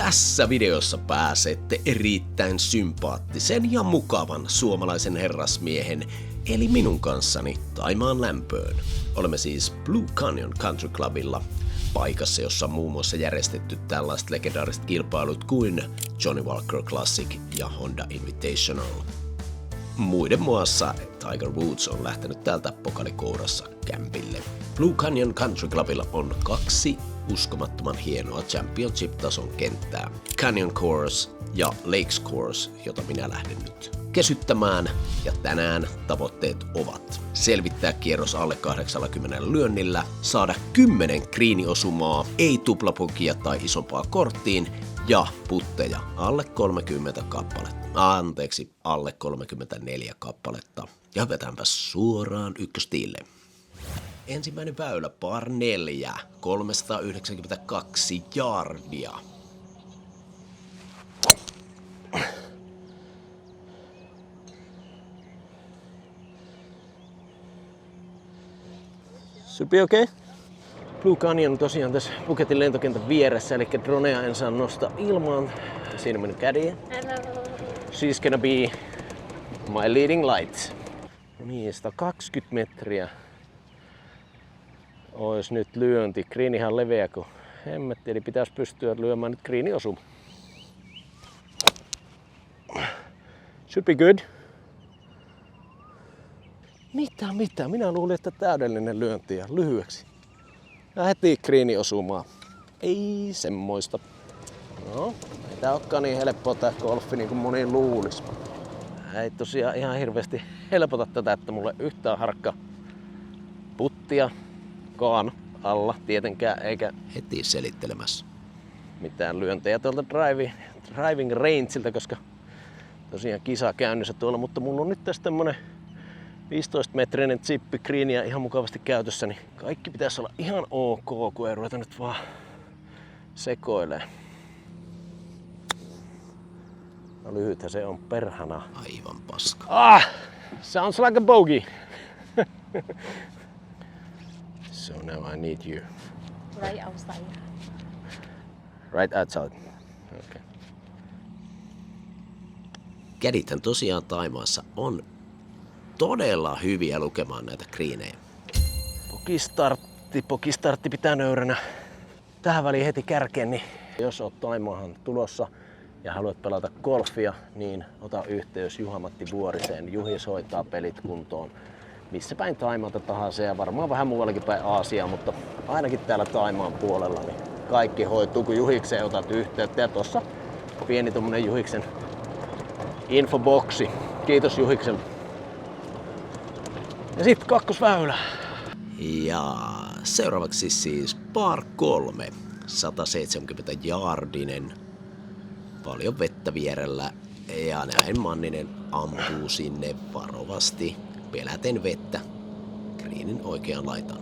Tässä videossa pääsette erittäin sympaattisen ja mukavan suomalaisen herrasmiehen, eli minun kanssani Thaimaan lämpöön. Olemme siis Blue Canyon Country Clubilla, paikassa, jossa on muun muassa järjestetty tällaiset legendaariset kilpailut kuin Johnny Walker Classic ja Honda Invitational. Muiden muassa Tiger Woods on lähtenyt täältä pokalikourassa kämpille. Blue Canyon Country Clubilla on 2 uskomattoman hienoa championship-tason kenttää. Canyon Course ja Lakes Course, jota minä lähden nyt kesyttämään. Ja tänään tavoitteet ovat selvittää kierros alle 80 lyönnillä, saada 10 greeniosumaa, ei tuplapukia tai isompaa korttiin, ja putteja alle 30 kappaletta. Alle 34 kappaletta. Ja hypätäänpä suoraan ykköstiille. Ensimmäinen väylä, par 4, 392 yardia. Should be okay? Blue Canyon on tosiaan tässä Phuketin lentokentän vieressä, eli dronea en saa nostaa ilmaan. Siinä minun caddy. She's gonna be my leading light. No niin, 120 metriä ois nyt lyönti. Green ihan leveä kuin hemmetti, eli pitäisi pystyä lyömään nyt greeni osuma. Should be good. Mitä? Minä luulin, että täydellinen lyönti ja lyhyeksi. Ja heti greeni osumaan. Ei semmoista. No, ei tää olekaan niin helppoa tää golfi niin kuin moni luulis. Ei tosiaan ihan hirveästi helpota tätä, että mulle yhtään harkka puttiakaan alla tietenkään, eikä Heti selittelemässä. mitään lyöntejä tuolta driving rangeilta, koska tosiaan kisa käynnissä tuolla, mutta mulla on nyt tässä tämmönen 15-metrinen chippi greenia ihan mukavasti käytössä, niin kaikki pitäisi olla ihan ok, kun ei ruveta nyt vaan sekoilee. No lyhythän se on perhana. Aivan paska. Sounds like a bogey. So now I need you. Right outside. Right outside. Okay. Kädithän tosiaan Thaimaassa on todella hyviä lukemaan näitä greenejä. Pokistartti pitää nöyränä. Tähän väliin heti kärkeen, niin jos oot Taimaahan tulossa ja haluat pelata golfia, niin ota yhteys Juha-Matti Vuoriseen. Juhis hoitaa pelit kuntoon missä päin Taimaata tahansa ja varmaan vähän muuallakin päin Aasiaa, mutta ainakin täällä Taimaan puolella niin kaikki hoituu, kun Juhikseen otat yhteyttä. Ja tossa pieni tommonen Juhiksen infoboksi. Kiitos Juhiksen. Ja sitten kakkosväylä. Ja seuraavaksi siis par 3, 170 yardinen. Paljon vettä vierellä ja näin Manninen ampuu sinne varovasti peläten vettä greenin oikeaan laitaan.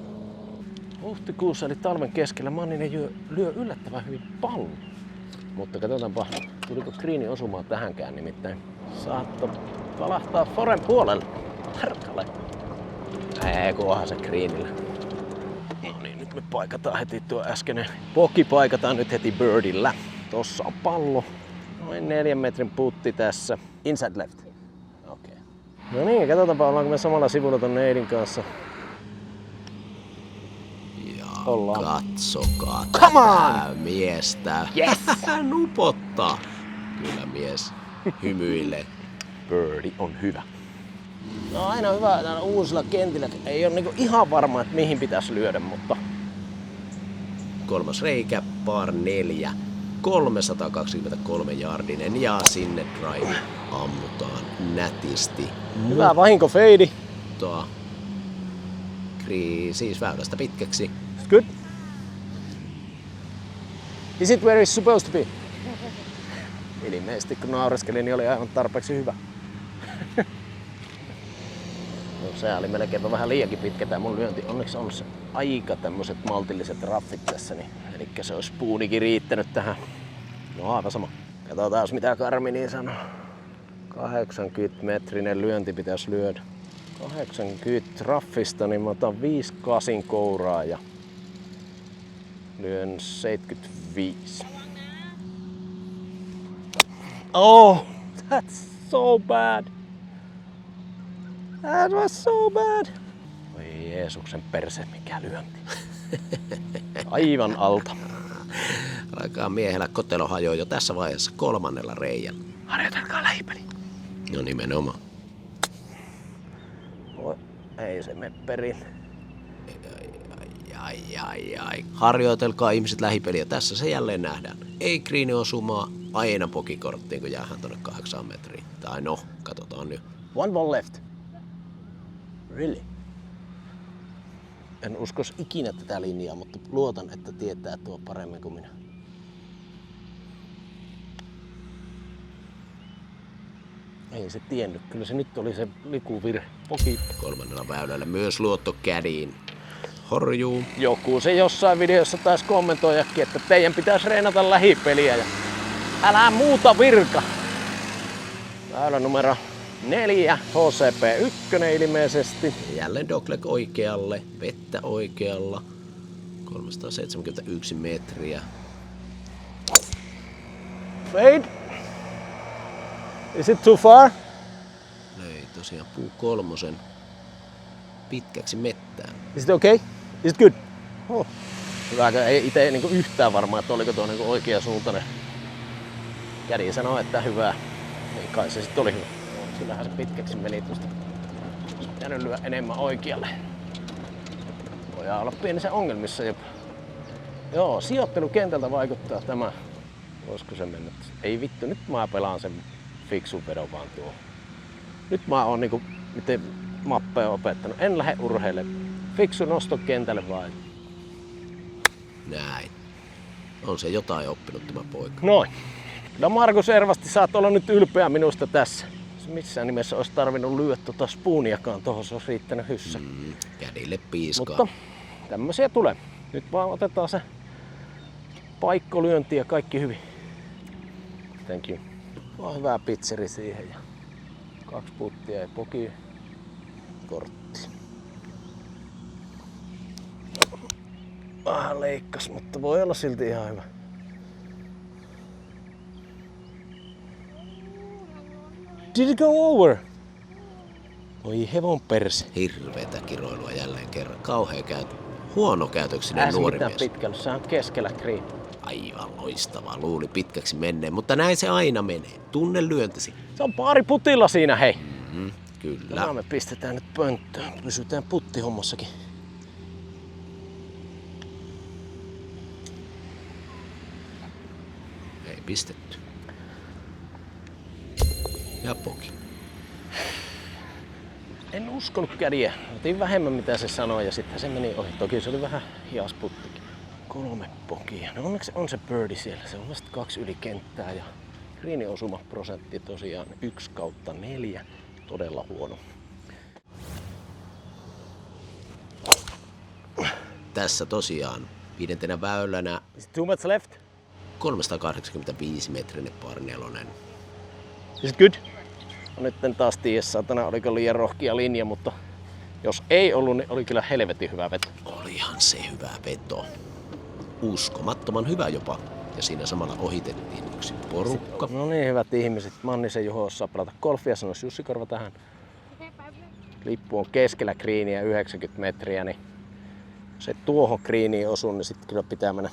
Huhtikuussa eli talven keskellä Manninen lyö yllättävän hyvin pallon. Mutta katsotaanpa, tuliko greeni osumaan tähänkään, nimittäin saattoi valahtaa foren puolelle. Herkale. Kun onhan se greenillä. No niin, nyt me paikataan heti tuo äskeinen poki paikataan nyt heti birdillä. Tossa on pallo. Noin 4 metrin putti tässä. Inside left. Okei. No niin, katsotaanpa ollaanko me samalla sivulla ton neidin kanssa. Ja Ollaan. katsokaa Come tätä miestä. Yes! Nupottaa. Kyllä mies hymyilee. Birdie on hyvä. No aina hyvä täällä uusilla kentillä. Ei ole niinku ihan varma, että mihin pitäisi lyödä, mutta 3. reikä, par 4, 323 yardinen ja sinne drive ammutaan nätisti. hyvä vahinkofeidi. Mutta siis väylästä pitkäksi. It's good. Is it where it's supposed to be? Ilmeisesti kun naureskelin, niin oli aivan tarpeeksi hyvä. No, se oli melkeinpä vähän liiankin pitkä tää mun lyönti. Onneksi on se aika tämmöset maltilliset raffit tässä, niin elikkä se olisi puunikin riittänyt tähän. No aivan sama. Katsotaan mitä Karmini sanoo. 80-metrinen lyönti pitäisi lyödä. 80 raffista, niin mä otan 5-8 kouraa ja lyön 75. Oh, that's so bad. That was so bad. Oi Jeesuksen perse, mikä lyönti. Aivan alta. Alkaa miehellä kotelo hajoa jo tässä vaiheessa 3. reijällä. Harjoitelkaa lähipeli. No nimenomaan. Ei se mene perin. Ai. Harjoitelkaa ihmiset lähipeliä. Tässä se jälleen nähdään. Ei kriiniosumaa, aina pokikorttiin, kun jäähän tonne 8 metriin. Tai no, katsotaan nyt. One ball left. Really? En uskos ikinä tätä linjaa, mutta luotan, että tietää tuo paremmin kuin minä. Ei se tiennyt. Kyllä se nyt oli se likuvirhe. Poki. 3. väylällä myös luotto kädiin. Horjuu. Joku se jossain videossa taisi kommentoijakin, että teidän pitäisi reenata lähipeliä ja älä muuta virka. Väylä numero 4, HCP 1 ilmeisesti. Jälleen dogleg oikealle, vettä oikealla. 371 metriä. Fade. Is it too far? Löi tosiaan puu 3 pitkäksi mettään. Is it okay? Is it good? Oh. Hyvä, ei itse niinku yhtään varmaa, että oliko tuo niinku oikea suuntainen. Kädi sanoo, että hyvä. Niin kai se sitten oli hyvä. Kyllähän se pitkäksi meni tuosta. Pitänyt lyö enemmän oikealle. Voidaan olla pienissä ongelmissa jopa. Joo, sijoittelukentältä vaikuttaa tämä. Voisiko se mennä? Ei vittu, nyt mä pelaan sen fiksun vedon vaan tuo. Nyt mä oon niinku, miten mappeja opettanut. En lähde urheille. Fiksu nosto kentälle vain. Näin. On se jotain oppinut tämä poika. Noin. Kyllä Markus Ervasti, saat olla nyt ylpeä minusta tässä. Se missään nimessä olisi tarvinnut lyödä tuota spooniakaan, tohon se olisi riittänyt hyssä. Kädille piiskaa. Mutta tämmösiä tulee. Nyt vaan otetaan se paikkolyönti ja kaikki hyvin. Thank you. Vaan hyvää pitseri siihen ja 2 puttia ja poki kortti. Vähän leikkas, mutta voi olla silti ihan hyvä. Did it go over? Oi hevon perse. Hirveetä kiroilua jälleen kerran. Kauhea huono käytöksinen nuori mies. Pitkällä, sä oot keskellä green. Aivan loistavaa. Luuli pitkäksi menneen, mutta näin se aina menee. Tunne lyöntisi. Se on pari putilla siinä, hei. Kyllä. Tämä me pistetään nyt pönttöön. Pysytään puttihommassakin. Ei pistetty. Ja poki. En uskonut kädiä. Otin vähemmän mitä se sanoi ja sitten se meni ohi. Toki se oli vähän hias puttikin. 3 pokia. No onneksi on se birdie siellä. Se on vasta 2 yli kenttää ja greenin osumaprosentti tosiaan 1/4. Todella huono. Tässä tosiaan 5. väylänä Is it too much left? 385 metrinen par 4. Is it good? No nyt en taas tiedä, satana, oliko liian rohkia linja, mutta jos ei ollut, niin oli kyllä helvetin hyvä veto. Olihan se hyvä veto. Uskomattoman hyvä jopa. Ja siinä samalla ohitettiin yksi porukka. No niin, hyvät ihmiset. Mannisen Juho osaa pelata golfia, sanoisi Jussi Korva tähän. Lippu on keskellä greeniä 90 metriä, niin jos ei tuohon greeniin osu, niin sitten kyllä pitää mennä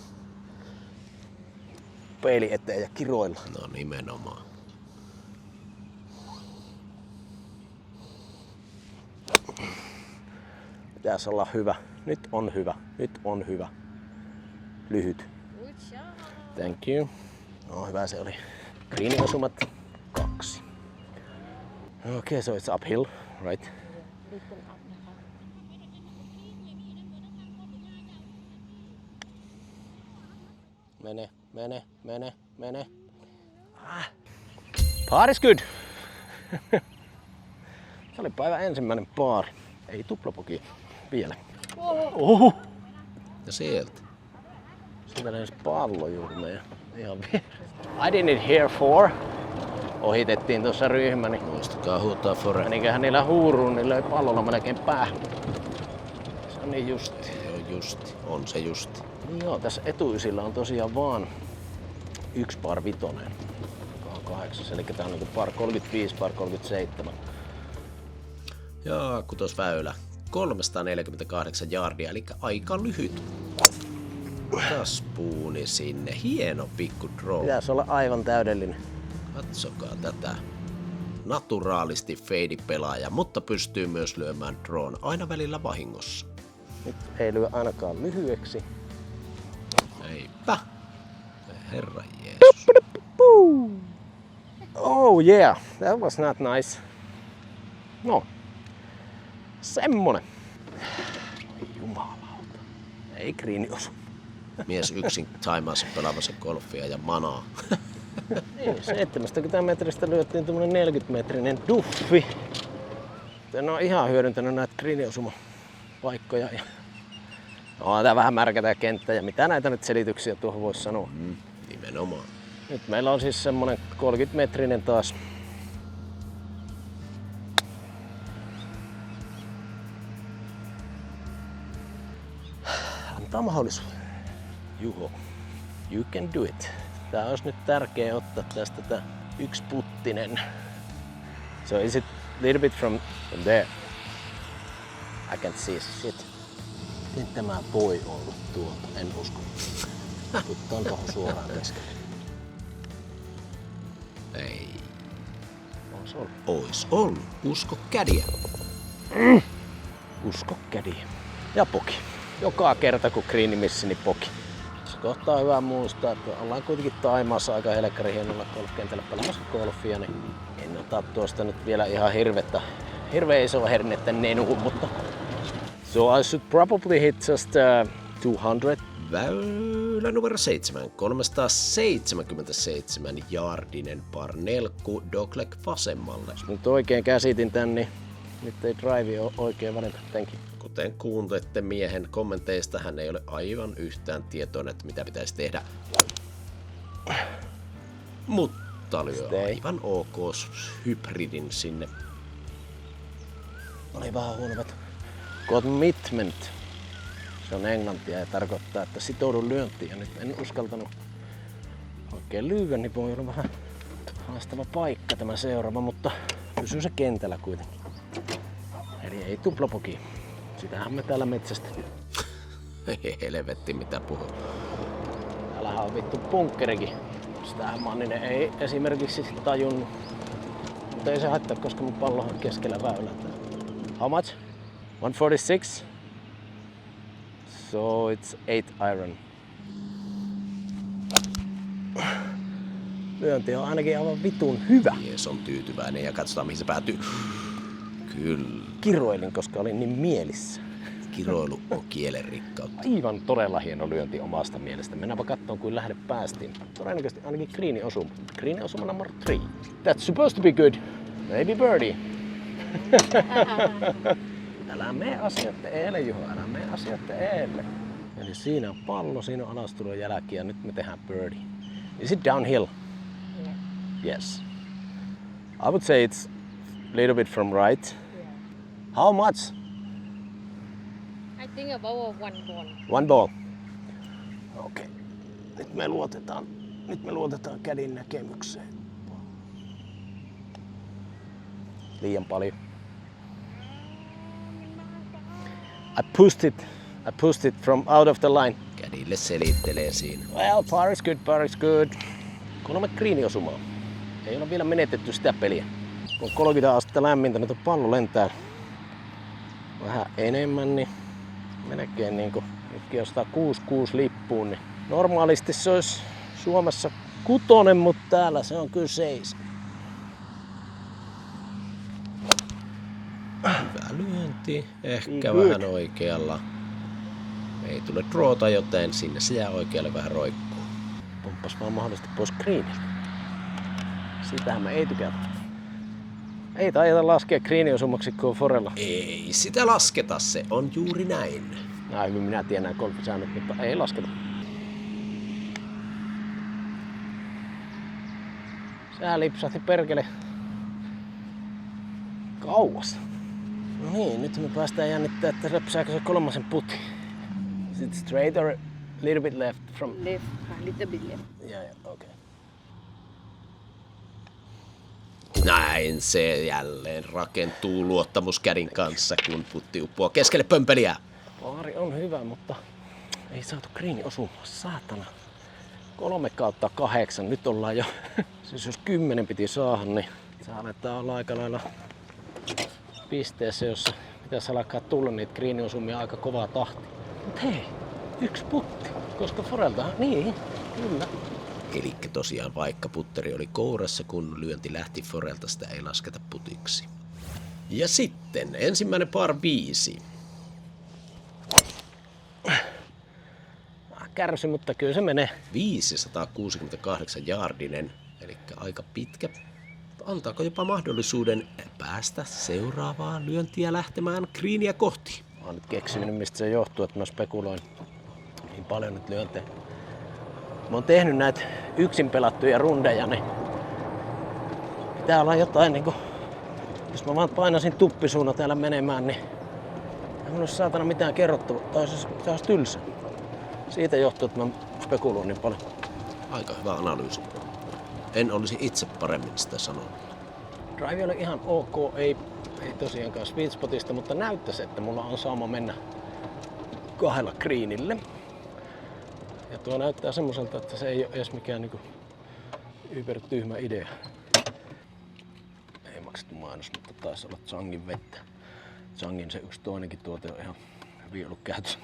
peili eteen ja kiroilla. No nimenomaan. Pitäisi olla hyvä. Nyt on hyvä. Nyt on hyvä. Lyhyt. Thank you. No hyvä se oli. Greenin osumat 2. Okay, so it's uphill, right? Mene. Par is good. Se oli päivän ensimmäinen par. Ei tuplapoki vielä. Oho. Ja sieltä. Siitä lensi pallo juuri meidän ihan vieressä. I didn't hear 4. Ohitettiin tuossa ryhmä, niin Muistakaa huutaa fore. meniköhän niillä huuruun, niin löi pallolla melkein päähän. Se on niin justi. Joo, justi. On se justi. Niin joo, tässä etuisilla on tosiaan vaan 1 par 5. 8, eli tää on niinku par 35, par 37. Ja kutosväylä 348 jaardia, eli aika lyhyt. Taspuuni sinne, hieno pikku drone. Pitäisi olla aivan täydellinen. Katsokaa tätä. Naturaalisti fade-pelaaja, mutta pystyy myös lyömään drone aina välillä vahingossa. Nyt ei lyö ainakaan lyhyeksi. Eipä. Herra Jeesus. Oh yeah, that was not nice. No, semmonen. Jumalauta. Ei kriini osu. Mies yksin Thaimaassa pelaamassa golfia ja manaa. Niin, 70 metristä lyöttiin tämmönen 40-metrinen duffi. En oo ihan hyödyntänyt näitä greeniosuma-paikkoja. No, tää vähän märkä tää kenttä ja mitä näitä nyt selityksiä tuohon voisi sanoa. Nimenomaan. Nyt meillä on siis semmonen 30-metrinen taas. Antaa mahdollisuus. Juho, you can do it. Tää olisi nyt tärkeä ottaa tästä tää yksiputtinen. So is it a little bit from there? I can't see shit. Miten tämä voi olla tuolta? En usko. Tuttaan tohon suoraan keskelle. Ei. Ois ollut. Ois ollut. Usko kädiä. Usko kädiä. Ja poki. Joka kerta kun greeni missi, niin poki. Tässä kohtaa on hyvä muistaa, että ollaan kuitenkin Thaimaassa aika helkkari hienolla golfkentällä pelaamassa golfia, niin en ota tuosta nyt vielä ihan hirveän isoa hernettä nenuun, mutta so I should probably hit just 200. Väylä numero 7, 377 jaardinen par nelkku dogleg vasemmalle. Jos nyt oikein käsitin tän, niin nyt ei drive ole oikein valinta. Thank you. Kuten kuuntelitte miehen kommenteista, hän ei ole aivan yhtään tietoinen, että mitä pitäisi tehdä. Mutta lyö aivan ok hybridin sinne. Oli vähän huonovat. Commitment. Se on englantia ja tarkoittaa, että sitoudun lyöntiin. Ja nyt en uskaltanut oikein lyödä, niin voi olla vähän haastava paikka tämä seuraava, mutta pysyy se kentällä kuitenkin. Eli ei tuplapoki. Sitähän me täällä metsästetään. Helvetti mitä puhuu. Täällähän on vittu bunkkerikin. Sitähän Manninen ei esimerkiksi tajunnut. Mutta ei se haittaa, koska mun pallo on keskellä väylää. How much? 146? So it's 8 iron. Lyönti on ainakin aivan vitun hyvä. Mies on tyytyväinen ja katsotaan mihin se päätyy. Kyllä. Kiroilin, koska olin niin mielissä. Kiroilu on kielen rikkautta. Aivan todella hieno lyönti omasta mielestä. Mennäänpä kattoon, kuin lähde päästiin. Todennäköisesti ainakin greeni osuma. Greeni osuma number 3. That's supposed to be good. Maybe birdie. Älä mene asioiden eelle, Juho. Älä mene asioiden eelle. Eli siinä on pallo, siinä on alastulon jälki ja nyt me tehdään birdie. Is it downhill? Yeah. Yes. I would say it's a little bit from right. Yeah. How much? I think about 1 ball. One ball. Okei. Nyt me luotetaan kädin näkemykseen. Liian paljon. I pushed it from out of the line. Kädille selittelee siinä. Well, par is good. 3 greeni-osumaa. Ei ole vielä menetetty sitä peliä. Kun on 30 astetta lämmintä, niin tuo pallo lentää vähän enemmän, niin melkein niinku nytkin jos 6 lippuun, niin normaalisti se olisi Suomessa 6, mutta täällä se on kyllä 7. Hyvä lyönti, ehkä vähän oikealla. Ei tule droota, joten sinne se jää oikealle vähän roikkuu. Pomppas vaan mahdollisesti pois greeniltä. Sitähän me ei tykätä. Ei taida laskea greeni-osumaksi kuin forella. Ei sitä lasketa, se on juuri näin. Hyvin minä tiedän nämä golfisäännöt, mutta ei lasketa. Sehän lipsahti perkele kauas. No niin, nyt me päästään jännittää, että repsääkö se 3. putti. Is it straight or a little bit left from? Left, a little bit left. Yeah, okay. Näin se jälleen rakentuu luottamuskädin kanssa, kun putti uppoaa keskelle pömpeliä. Vaari on hyvä, mutta ei saatu greeni osumaan. Saatana. 3/8. Nyt ollaan jo. Siis jos 10 piti saada, niin se aletaan olla aika lailla pisteessä, jossa pitäisi alkaa tulla niitä greeni-osumia aika kovaa tahtia. Mut hei, 1 putti. Koska foreltahan, niin, kyllä. Elikkä tosiaan vaikka putteri oli kourassa, kun lyönti lähti forelta, sitä ei lasketa putiksi. Ja sitten ensimmäinen par 5. Kärsi, mutta kyllä se menee. 568 jaardinen, eli aika pitkä. Antaako jopa mahdollisuuden päästä seuraavaa lyöntiä lähtemään greeniä kohti? Mä oon nyt keksinyt, mistä se johtuu, että mä spekuloin niin paljon nyt lyöntejä. Mä oon tehnyt näitä yksin pelattuja rundeja, niin pitää olla jotain niinku... Jos mä vaan painasin tuppisuuna täällä menemään, niin ei mun ole saatana mitään kerrottavaa. Tai se olisi tylsä. Siitä johtuu, että mä spekuloin niin paljon. Aika hyvä analyysi. En olisi itse paremmin sitä sanonut. Drive oli ihan ok, ei tosiaankaan sweet spotista, mutta näyttäisi, että mulla on saama mennä 2 greenille. Ja tuo näyttää semmoiselta, että se ei ole edes mikään niinku tyhmä idea. Ei maksettu mainos, mutta taisi olla Changin vettä. Changin se yksi toinenkin tuote on ihan hyvin ollut käytössä.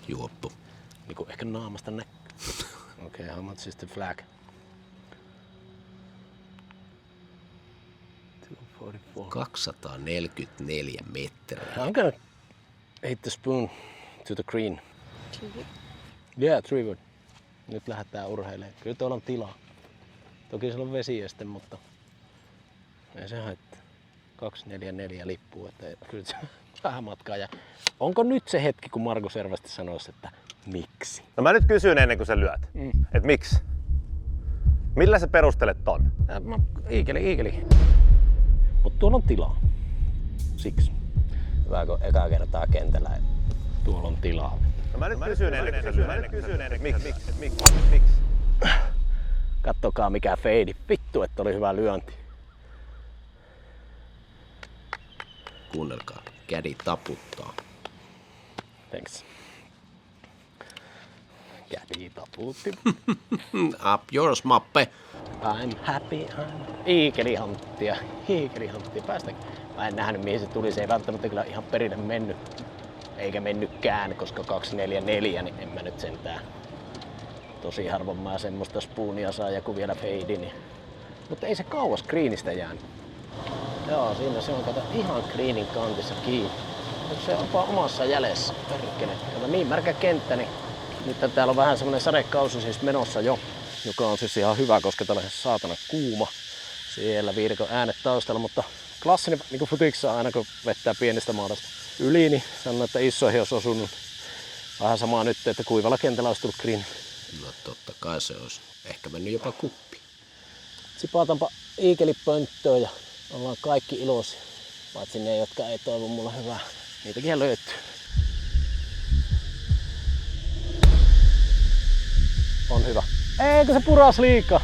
Juoppu. Niinku ehkä naamasta näkyy. Okay, how much is the flag? 244. 244 metriä. I'm gonna hit the spoon to the green. 3 wood. Yeah, 3 wood. Nyt lähdetään urheilemaan. Kyllä tuolla on tilaa. Toki siellä on vesieste, mutta ei se haittaa. 244 lippua, että kyllä se vähän matkaa. Ja onko nyt se hetki, kun Marko selvästi sanoisi, että miksi? No mä nyt kysyn ennen kuin sä lyöt. Et miksi? Millä sä perustelet ton? Iikeli. Mut tuolla on tilaa. Siksi. Hyvä, kun eka kertaa kentällä tuolla on tilaa. No mä nyt kysyn ennen kuin sä lyöt. Miksi? Kattokaa mikä feidi. Vittu, että oli hyvä lyönti. Kuunnelkaa, kädi taputtaa. Thanks. Kädi taputti. Up yours, mappe. I'm happy, Iikelihanttia. Päästäkö? Mä en nähnyt mihin se tuli, se ei välttämättä kyllä ihan perille mennyt. Eikä mennytkään, koska 244, niin en mä nyt sentään. Tosi harvoin mä semmoista spoonia saa ja kun vielä feidi, niin... Mutta ei se kauas greenistä jäänyt. Joo, siinä se on, kato, ihan greenin kantissa kiinni. Se on jopa omassa jäljessä, perkele. Kato, niin märkä kenttä, niin nyt täällä on vähän semmonen sadekausi siis menossa jo, joka on siis ihan hyvä, koska täällä on saatana kuuma. Siellä viidakon äänet taustalla, mutta klassinen niin kuin futiksessa aina kun vettää pienestä maadasta yli, niin sanoo, että isoihin olisi osunut. Vähän samaa nyt, että kuivalla kentällä olisi tullut green. No totta kai se olisi ehkä mennyt jopa kuppi. Sipaataanpa iikelipönttöön ja ollaan kaikki iloisia. Paitsi ne, jotka ei toivo mulla hyvää. Niitäkin löytyy. On hyvä. Eikö se puras liikaa?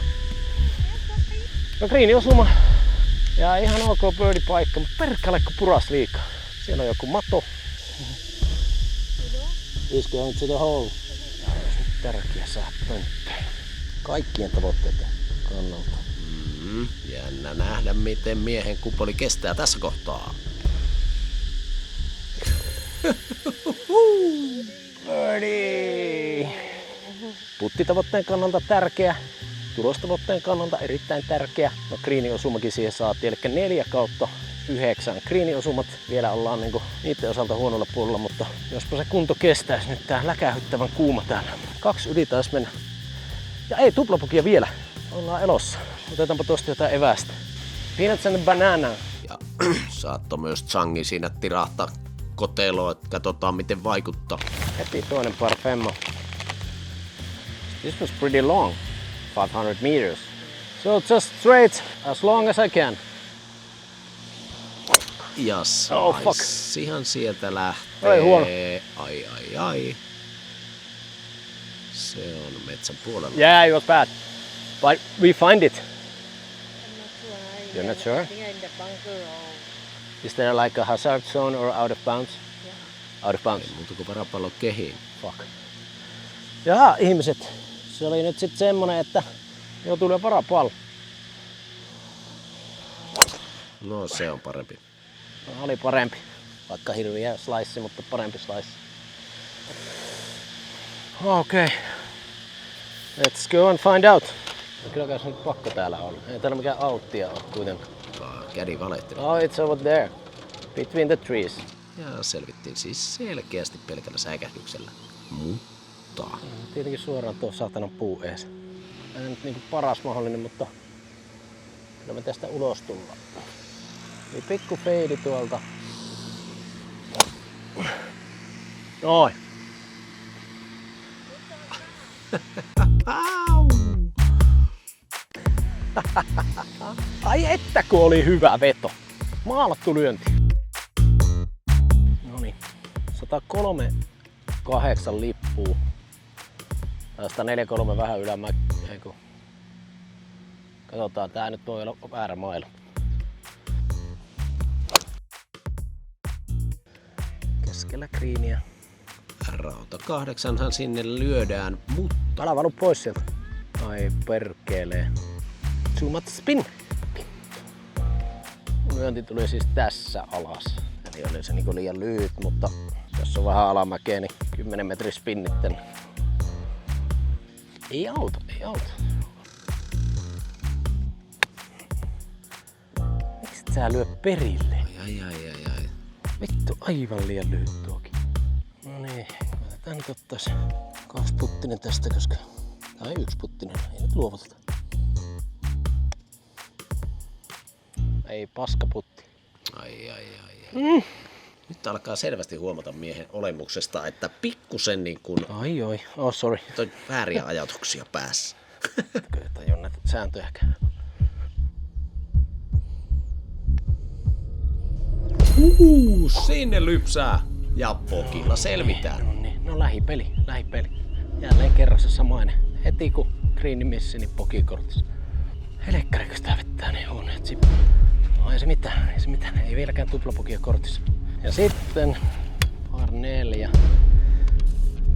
No greeni osuma. Ja ihan ok birdie paikka, mutta perkele kun puras liikaa. Siellä on joku mato. Is going to the hole. Ja olisi nyt tärkeä saada pönttöön. Kaikkien tavoitteiden kannalta. Jännä nähdä, miten miehen kupoli kestää tässä kohtaa. Birdie! Puttitavoitteen kannalta tärkeä, tulostavoitteen kannalta erittäin tärkeä. No greeni-osumakin siihen saatiin, eli 4/9 greeni-osumat. Vielä ollaan niinku niiden osalta huonolla puolella, mutta jospa se kunto kestäisi nyt tää läkähyttävän kuuma täällä. 2 yli taisi mennä. Ja ei tuplapukia vielä. Ollaan elossa. Otetaanpa tosta jotain evästä. Peanuts and banana. Ja saatto myös Changi siinä tirahtaa koteloon, että katsotaan miten vaikuttaa. Heti toinen par femma. This was pretty long. 500 meters. So just straight as long as I can. Ja Oh, fuck. ihan sieltä lähtee. Ei huono. Ai. Se on metsän puolella. Yeah, it was bad. But we find it. I'm not sure. You're not sure? I think I'm in the bunker or Is there like a hazard zone or out of bounds? yeah. Out of bounds. Ei muuta kuin varapallo kehiin. Fuck. Jaha, ihmiset. Se oli nyt sit semmonen, että joutuu lyö varapallo. No se on parempi. No, oli parempi. Vaikka hirviä slice, mutta parempi slice. Okei. Let's go and find out. Kyllä kai se nyt pakko täällä on. Ei täällä mikään auttia ole kuitenkaan. Kädi valehteli. Oh, it's over there. Between the trees. Ja selvittiin siis selkeästi pelkällä säikähdyksellä. Mutta... Tietenkin suoraan tuo saatanan puu ees. Ei nyt niinku paras mahdollinen, mutta kyllä me tästä ulos tullaan. Eli pikku feidi tuolta. Noin. Ai että kun oli hyvä veto. Maalattu lyönti. Noniin. 103,8 lippua. 143 vähän ylämäki. Katsotaan, tää nyt voi olla väärä maila. Keskellä kriiniä. Rauta 8 sinne lyödään, mutta... Älä valu pois sieltä. Ai perkelee. Too much spin. Lyönti tuli siis tässä alas. Eli oli se niinku liian lyhyt, mutta jos on vähän alamäkeä, niin 10 metrin spinnitten. Ei auta, ei auta. Miksi et sä lyö perille? Ai. Vittu, aivan liian lyhyt tuokin. No niin, tää nyt ottais 2-puttinen tästä, koska... Tai 1-puttinen, ei nyt luovuteta. Ei paskaputti. Ai. Nyt alkaa selvästi huomata miehen olemuksesta, että pikkusen niin kuin Ai, oh sorry. on vääriä ajatuksia päässä. Kyllä tajun näitä sääntöjäkään. Sinne lypsää ja pokilla selvitään. No niin, no lähipeli. Jälleen kerran se samainen. Heti kun greeni missi, niin pokikortissa. Helekkarikö sitä vettää, niin on. No ei se mitään. Ei vieläkään tuplapokia kortissa. Ja sitten par 4.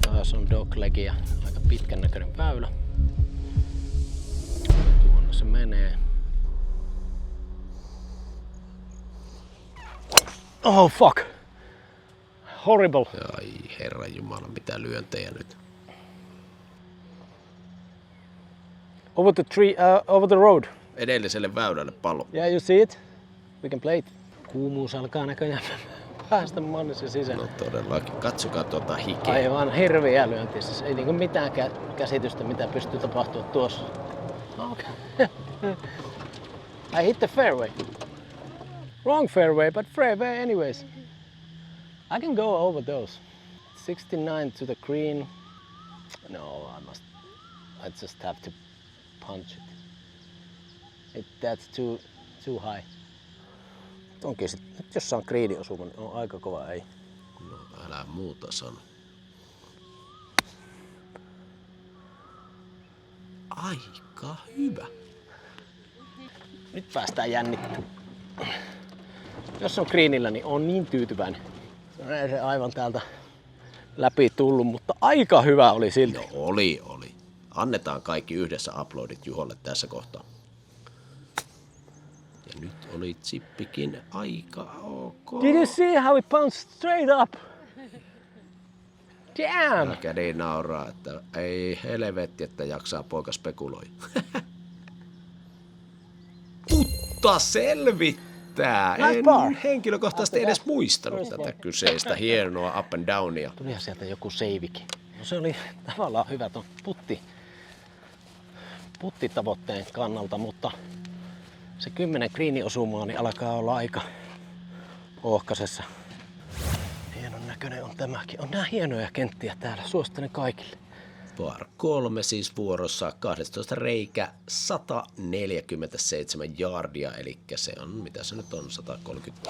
Taas on doglegia. Aika pitkän näköinen väylä. Tuonne se menee. Oh fuck! Horrible! Ai herran jumala, mitä lyöntejä nyt. Over the tree, over the road. Edelliselle väylälle pallo. Yeah, you see it? We can play it. Kuumuus alkaa näköjään päästä mannissa sisään. No todellakin. Katsokaa tuota hikeä. Aivan hirviä lyöntiä. Siis ei niinku mitään käsitystä, mitä pystyy tapahtumaan tuossa. Okay. I hit the fairway. Wrong fairway, but fairway anyways. I can go over those. 69 to the green. No, I just have to punch it. That's too high. Onkin sit, nyt jos saan greeni osuma, niin on aika kova ei. No älä muuta sano. Aika hyvä. Nyt päästään jännittämään. Jos on greenillä, niin on niin tyytyväinen. Se aivan täältä läpi tullut, mutta aika hyvä oli silti. No oli. Annetaan kaikki yhdessä uploadit Juholle tässä kohtaa. Ja nyt oli chippikin aika ok. Did you see how it bounced straight up? Damn! Kädi nauraa, että ei helvetti, että jaksaa poika spekuloi. Mutta selvittää! Nice En par. henkilökohtaisesti edes muistanut tätä kyseistä hienoa up and downia. Tulihan sieltä joku seivikin. No se oli tavallaan hyvä ton puttitavoitteen kannalta, mutta se 10 greeni-osumaa niin alkaa olla aika ohkaisessa. Hienon näköinen on tämäkin. On nää hienoja kenttiä täällä. Suosittelen kaikille. Par 3 siis vuorossa, 12 reikä, 147 yardia, eli se on, mitä se nyt on, 130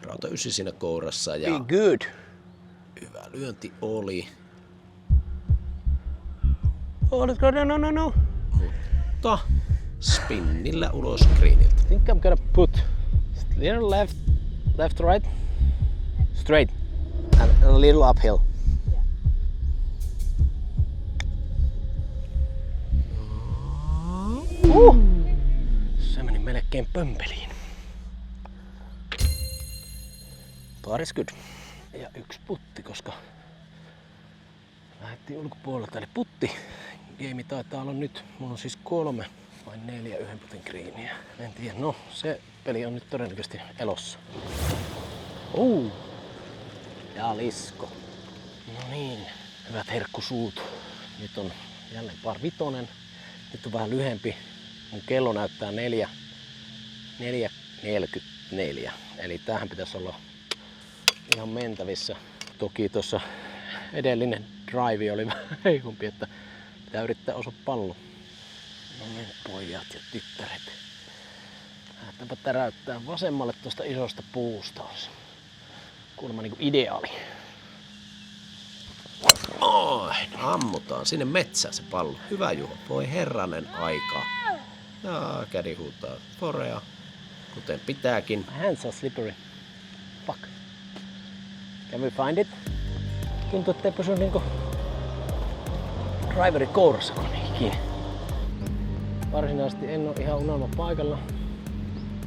rauta 9 siinä kourassa ja Be good. hyvä lyönti oli. Oh, let's go. No. Mutta spinnillä ulos greeniltä. I think I'm gonna put little left, right, straight, and a little uphill. Se meni melkein pömpeliin. Par is good. Ja yksi putti, koska lähdettiin ulkopuolelta. Eli putti game taitaa olla nyt. Mulla on siis 3 vai 4 yhden putin greeniä. En tiedä. No, se peli on nyt todennäköisesti elossa. Ja lisko. No niin, hyvät herkkusuut. Nyt on jälleen par vitonen. Nyt on vähän lyhempi. Mun kello näyttää 4:44. Eli tähän pitäisi olla ihan mentävissä. Toki tuossa edellinen drive oli vähän heikompi, että pitää yrittää osua pallo. No niin, pojat ja tyttäret. Lähdetäänpä täräyttää vasemmalle tuosta isosta puusta. Olisi kuulemma niinku ideaali. Ammutaan sinne metsään se pallo. Hyvä Juho, voi herranen aika. Ja kädi huutaa forea, kuten pitääkin. My hands are slippery. Fuck. Can we find it? Tuntuu, ettei pysy niinku driveri kourassa kun kiinni. Varsinaisesti en oo ihan unelma paikalla,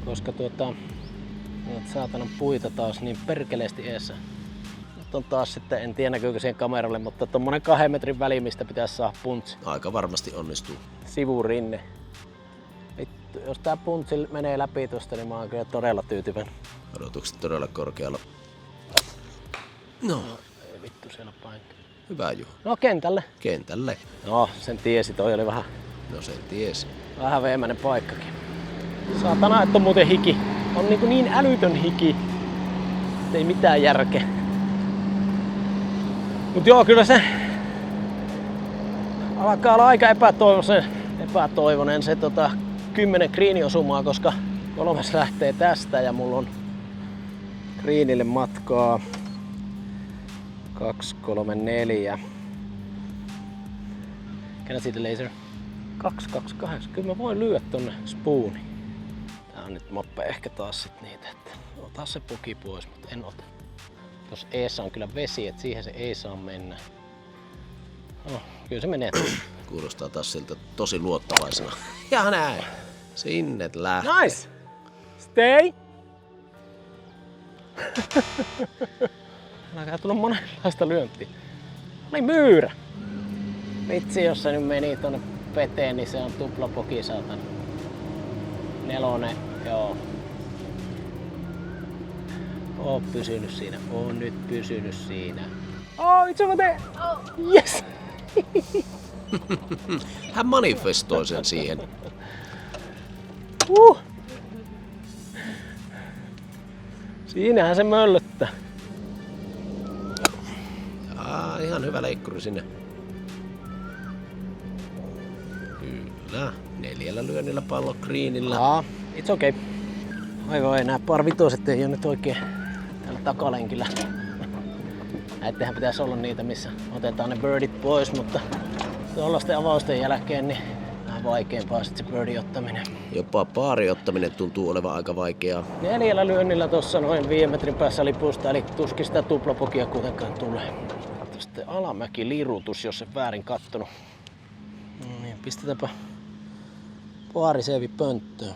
koska noita saatanan puita taas niin perkeleesti eessä. Nyt on taas sitten, en tiedä näkyykö siihen kameralle, mutta tommonen 2 metrin väli, mistä pitäisi saada puntsi. Aika varmasti onnistuu. Sivurinne. Vittu, jos tää puntsi menee läpi tosta, niin mä oon kyllä todella tyytyväinen. Odotukset todella korkealla. No, Ei vittu siellä paikka. hyvä Juho. No kentälle. Kentälle. No, sen tiesi, toi oli No sen tiesi. vähän veemäinen paikkakin. Saatana, että on muuten hiki. On niin älytön hiki, ettei mitään järkeä. Mut joo, kyllä se alkaa olla aika epätoivoinen se 10 greeni-osumaa, koska 3 lähtee tästä ja mulla on greenille matkaa 2, 3, 4. Can I see the laser? 2, 2, 8. Kyllä mä voin lyödä tonne spooniin. Tää on nyt moppe ehkä taas sit niitä, että ota se puki pois, mutta en ota. Jos eessä on kyllä vesi, et siihen se ei saa mennä. No, kyllä se menee. Kuulostaa taas siltä tosi luottavaisena. Ja näin. Sinne lähtee. Nice! Stay! Alkaa tulla monenlaista lyöntiä. Oli myyrä! Vitsi, jos se nyt meni tonne veteen, niin se on tuplapoki, saatan. 4, joo. Oon pysynyt siinä. Oon nyt pysynyt siinä. Oh, it's over there! Yes! Hän manifestoi sen siihen. Siinähän se möllöttää. Ihan hyvä leikkuri sinne. Kyllä. 4 lyönnillä pallo greenillä. It's okay. Aivan, nämä par vitoset ei ole nyt oikein täällä takalenkillä. Näittehän pitäisi olla niitä, missä otetaan ne birdit pois, mutta tuollaisten avausten jälkeen niin vähän vaikeampaa sit se birdin ottaminen. Jopa paari ottaminen tuntuu olevan aika vaikeaa. 4 lyönnillä tuossa noin 5 metrin päässä lipusta, eli tuskin sitä tuplapokia kuitenkaan tulee. Sitten alamäki lirutus, jos en väärin kattonut. No niin, pistetäänpä paariseevi pönttöön.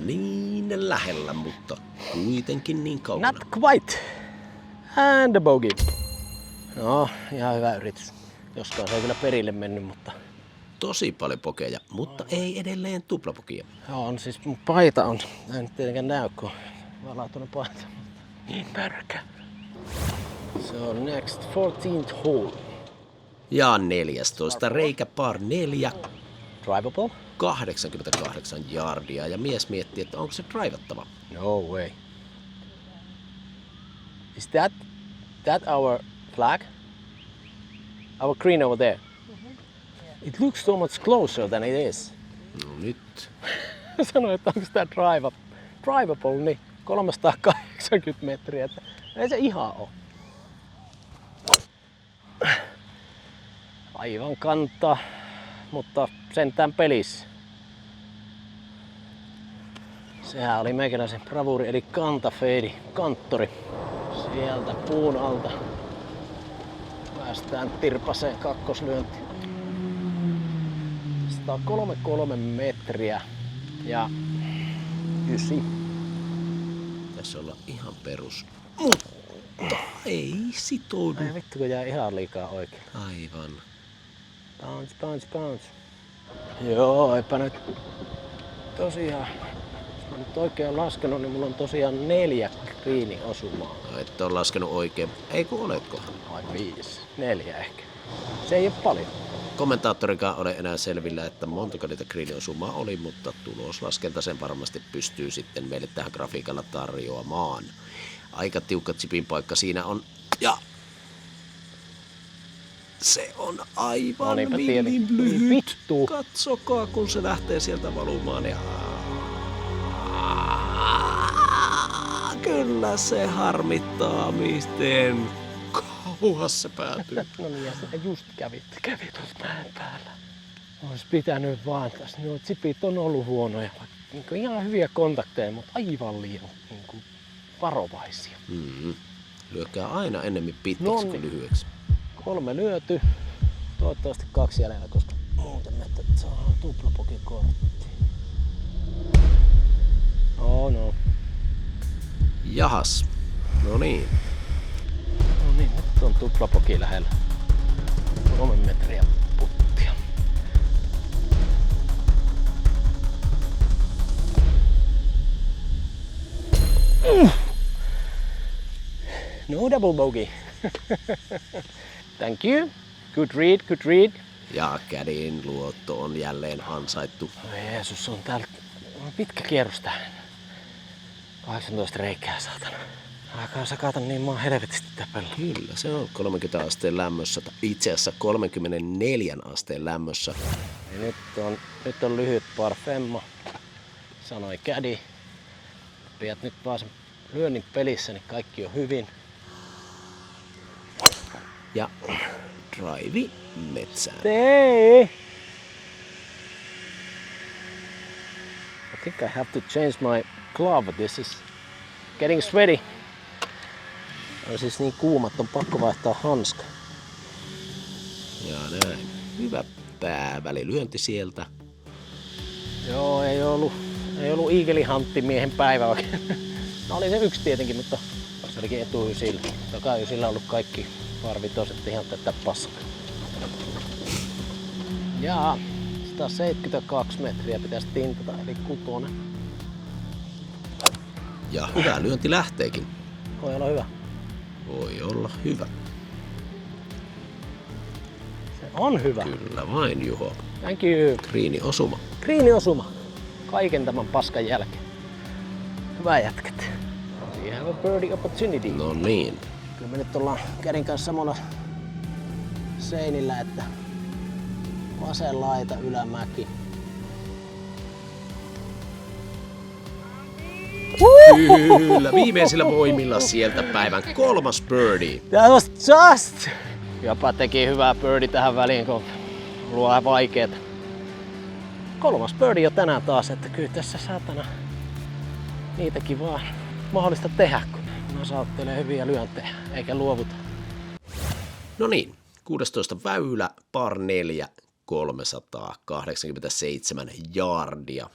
Niin lähellä, mutta kuitenkin niin kaukana. Not quite. And a bogey. No, ihan hyvä yritys. Joskaan se ei kyllä perille mennyt, mutta... Tosi paljon pokeja, mutta ei edelleen tuplapokia. Joo, on siis mun paita on. Tää ei nyt tietenkään näy, kun valautunut paita. Niin pärkä. So next 14th hole. Ja 14. reikä par 4. Drivable? 88 yardia ja mies miettii, että onko se drivattava. No way. Is that our flag? Our green over there? It looks so much closer than it is. No nyt. Sanoin, että onko tää drivable, niin 380 metriä. Että ei se ihan oo. Aivan kantaa, mutta sentään pelissä. Sehän oli meikäläisen bravuri eli kantafeidi, kanttori. Sieltä puun alta päästään tirpaseen kakkoslyönti. 133 metriä ja 9. Tässä ollaan ihan perus. Mutta ei sitoudu. Ai vittu kun jää ihan liikaa oikein. Aivan. Bounce, bounce, bounce. Joo, eipä nyt tosiaan. Jos mä nyt oikein laskenut, niin mulla on tosiaan 4 kriiniosumaa. No, et ole laskenut oikein. Ei kun oletko? Vai 5? 4 ehkä. Se ei oo paljon. Kommentaattorikaan ole enää selvillä, että montako niitä kriiniosumaa oli, mutta tuloslaskenta sen varmasti pystyy sitten meille tähän grafiikalla tarjoamaan. Aika tiukka chipin paikka siinä on. Ja se on aivan millin lyhyt. Vittu. Katsokaa, kun se lähtee sieltä valumaan. Ja kyllä se harmittaa, miten kauas se päätyy. No niin, ja se just kävi tuossa mäen päällä. Ois pitänyt vaan tässä. Nuo chipit on ollut huonoja. Niin ihan hyviä kontakteja, mutta aivan liian niin varovaisia. Lyökää aina ennemmin pitkäksi kuin lyhyeksi. 3 lyöty. Toivottavasti 2 jäljellä, koska muuten me saadaan tuplapokikortti. Oh no. Jahas. No niin. No niin, nyt on tuplapoki lähellä. 3 metriä puttia. No double bogey. Thank you. Good read, good read. Ja kädin luotto on jälleen ansaittu. Jeesus, on täällä pitkä kierros tähän. 18 reikää, saatana. Alkaa sakata niin maan helvetisti täpellä. Kyllä, se on 30 asteen lämmössä. Itse asiassa 34 asteen lämmössä. Ja nyt on lyhyt par femma, sanoi kädi. Pidät nyt vaan sen lyönnin pelissä, niin kaikki on hyvin. Ja drive metsään. Hey! I think I have to change my glove. This is getting sweaty. On siis niin kuuma, että on pakko vaihtaa hanska. Ja näin. Hyvä päävälilyönti sieltä. Joo, ei ollut iikelihantimiehen päivä oikein. No oli se yksi tietenkin, mutta se olikin etuysillä. Takaysillä on ollut kaikki varvitoset ihan tätä paskaa. Ja 172 metriä pitäisi tintata, eli 6. Ja hyvä lyönti lähteekin. Voi olla hyvä. Voi olla hyvä. Se on hyvä. Kyllä vain, Juho. Thank you. Kriiniosuma. Kriiniosuma. Kaiken tämän paskan jälkeen. Hyvä jätkät. You have a birdie opportunity. No niin. Kyllä me nyt ollaan käden kanssa samalla seinillä, että vasen laita ylämäki. Kyllä, viimeisillä voimilla sieltä päivän 3. birdie. That was just! Jopa teki hyvää birdie tähän väliin, kun luo vähän vaikeeta. 3. birdie jo tänään taas, että kyllä tässä saatana niitäkin vaan mahdollista tehdä, kun Nasa ottelee hyviä lyöntejä, eikä luovuta. No niin, 16 väylä, par 4, 387 jaardia.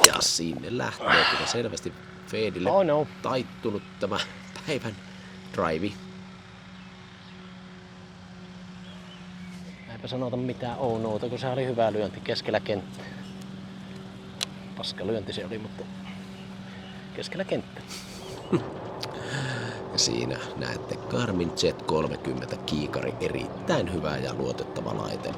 Ja sinne lähtee kyllä selvästi feedille taittunut tämä päivän drive. Eipä sanota mitään noota, kun se oli hyvä lyönti keskellä kenttää. Paska lyönti se oli, mutta keskellä kenttää. Siinä näette Garmin Z30 kiikari, erittäin hyvä ja luotettava laite.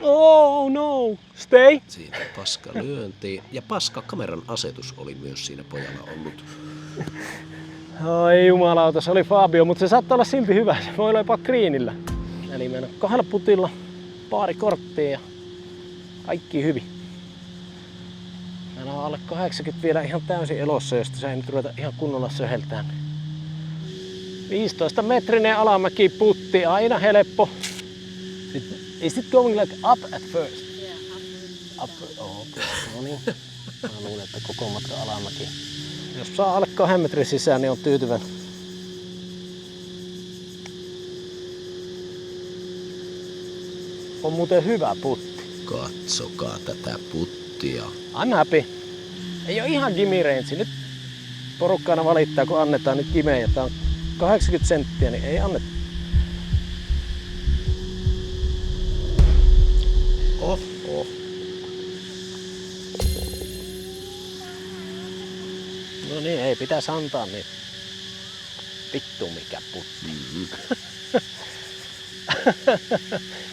Oh no! Stay! Siinä paska lyönti ja paska kameran asetus oli myös siinä pojalla ollut. Ai jumalauta, se oli Fabio, mutta se saattaa olla silti hyvä. Se voi olla jopa greenillä. Eli meillä on 2 putilla, pari korttia ja kaikki hyvin. Meillä on alle 80 vielä ihan täysin elossa, josta se ei nyt ruveta ihan kunnolla söheltään. 15-metrinen alamäki putti, aina helppo. Is it going like up at first? Yeah, Up. Okay. No niin. Mä luulen, että koko matka alamäki. Jos saa alle 2 metrin sisään, niin on tyytyväinen. On muuten hyvä putti. Katsokaa tätä puttia. I'm happy. Ei oo ihan gimme range. Nyt porukka aina valittaa, kun annetaan nyt gimejä. Tää on 80 senttiä, niin ei anneta. Oho. No niin, ei pitäisi antaa niin. Vittu mikä putti.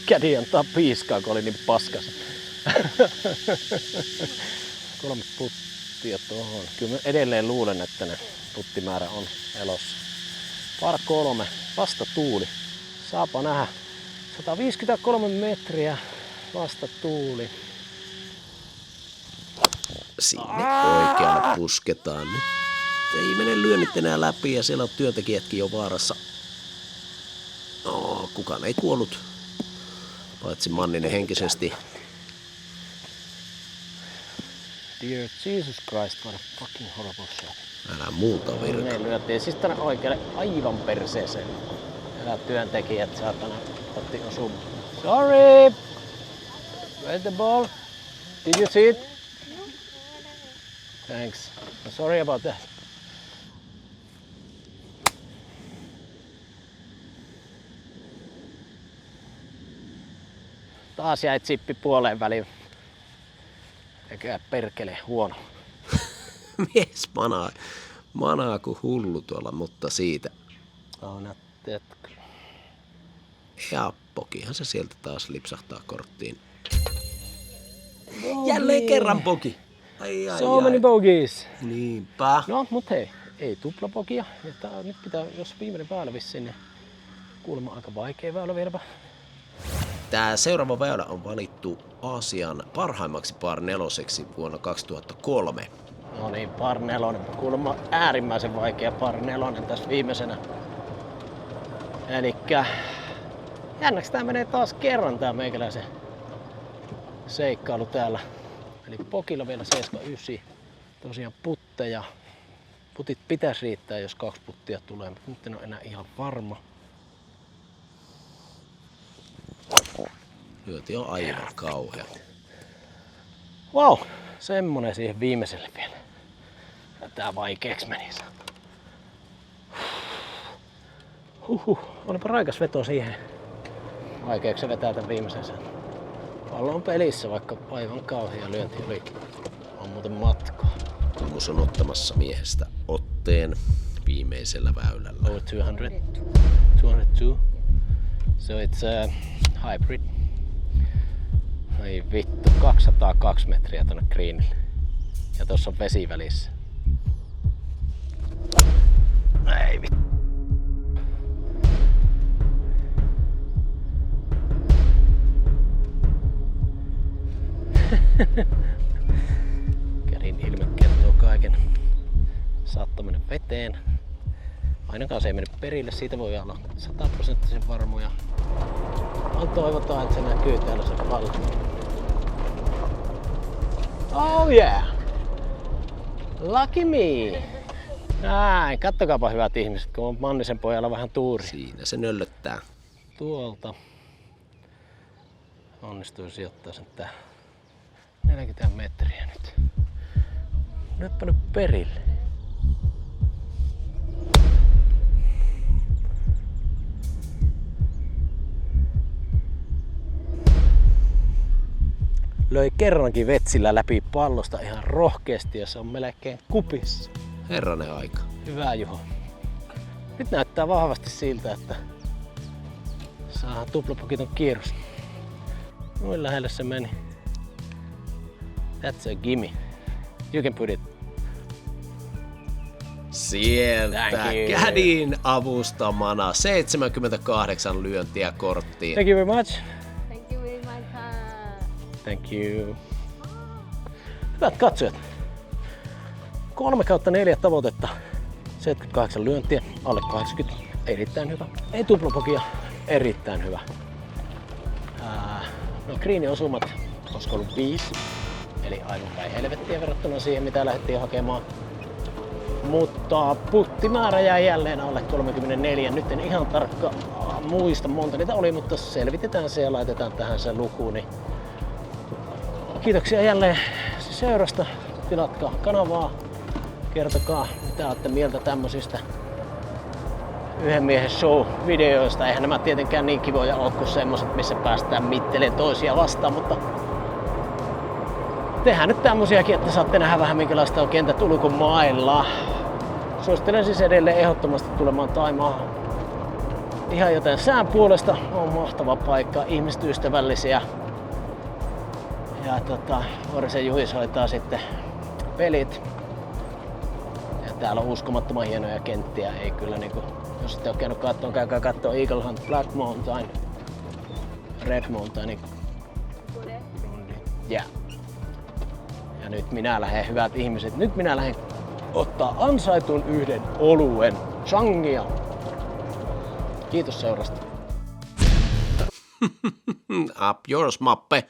Kädi antaa piiskaa, kun oli niin paskas. 3 puttia tuohon. Kyllä mä edelleen luulen, että ne puttimäärä on elossa. Par 3, vasta tuuli. Saapa nähdä. 153 metriä, vasta tuuli. Sinne oikealle pusketaan nyt. Ei mene lyönnit enää läpi ja siellä on työntekijätkin jo vaarassa. No, kukaan ei kuollut. Paitsi Manninen henkisesti. Dear Jesus Christ, what a fucking horrible shot. Älä muuta virka. Me lyötiin siis tänne oikealle aivan perseeseen. Hyvät työntekijät saatana otti osumaan. Sorry! Where's the ball? Did you see it? Thanks. I'm sorry about that. Taas jäi chippi puoleen väliin. Eikä perkele huono. Mies manaa kuin hullu tuolla, mutta siitä. Oh, not that. Ja pokihan se sieltä taas lipsahtaa korttiin. Jälleen kerran poki. Ai, So many bogeys. Niinpä. No, mut hei, ei tuplapokia. Nyt pitää, jos viimeinen väylä vissiin, niin kuulemma aika vaikea väylä vieläpä. Tää seuraava väylä on valittu Aasian parhaimmaksi par 4 vuonna 2003. No niin, par 4. Kuulemma äärimmäisen vaikea par 4 tässä viimeisenä. Elikkä jännäks tää menee taas kerran tää meikäläisen seikkailu täällä. Eli pokilla vielä 79. Tosiaan putteja. Putit pitäisi riittää, jos 2 puttia tulee, mutta nyt en ole enää ihan varma. Lyöti on aivan kauhea. Wow, semmonen siihen viimeiselle vielä. Ja tää vaikeeks meni. Olipa raikas veto siihen. Vaikeeks se vetää tän viimeisen sen. Pallo on pelissä, vaikka aivan kauhea lyönti oli. On muuten matkaa. Tuomus on ottamassa miehestä otteen viimeisellä väylällä. Over 200. 202. So it's a hybrid. Ai vittu, 202 metriä tonne greenille. Ja tossa on vesi välissä. Ei vittu. Kärin ilme kertoo kaiken. Saattaa mennä veteen. Ainakaan se ei mene perille, siitä voi olla 100% varmoja. Toivotaan, että se näkyy täällä se pallo. Oh yeah! Lucky me! Näin, kattokaapa hyvät ihmiset, kun on Mannisen pojalla vähän tuuri. Siinä se nöllöttää. Tuolta onnistuin sijoittaa sen tää 40 metriä nyt. Nyppänyt perille. Löi kerrankin vetsillä läpi pallosta ihan rohkeasti ja se on melkein kupissa. Herranen aika. Hyvä Juho. Nyt näyttää vahvasti siltä, että saadaan tuplapokiton kierros. Noin lähelle se meni. That's a gimme. You can put it. Sieltä Thank you. Kädin avustamana 78 lyöntiä korttiin. Thank you very much. Thank you very much. Thank you. Hyvät katsojat. 3/4 tavoitetta. 78 lyöntiä, alle 80. erittäin hyvä. Ei tuplopokia, erittäin hyvä. No green-osumat olisiko ollut 5, eli aivan päin helvettiä verrattuna siihen mitä lähdettiin hakemaan. Mutta puttimäärä jäi jälleen alle 34. Nyt en ihan tarkka muista monta niitä oli, mutta selvitetään se ja laitetaan tähän se luku. Niin kiitoksia jälleen seurasta. Tilatkaa kanavaa. Kertokaa mitä olette mieltä tämmöisistä yhden miehen show-videoista. Eihän nämä tietenkään niin kivoja ole kuin semmoset, missä päästään mittelemään toisia vastaan, mutta tehdään nyt tämmösiäkin, että saatte nähdä vähän minkälaista on kentät ulkomailla. Suosittelen siis edelleen ehdottomasti tulemaan Thaimaahan. Ihan joten sään puolesta on mahtava paikka, ihmiset ystävällisiä. Ja Orisen Juhis hoitaa sitten pelit. Ja täällä on uskomattoman hienoja kenttiä, ei kyllä niinku, jos ette ole käynyt kattoon, käykää kattoo Eagle Hunt, Black Mountain, Red Mountain. Yeah. Ja nyt minä lähden, hyvät ihmiset, nyt minä lähden ottaa ansaitun yhden oluen. Changia. Kiitos seurasta. Up yours, Mappe.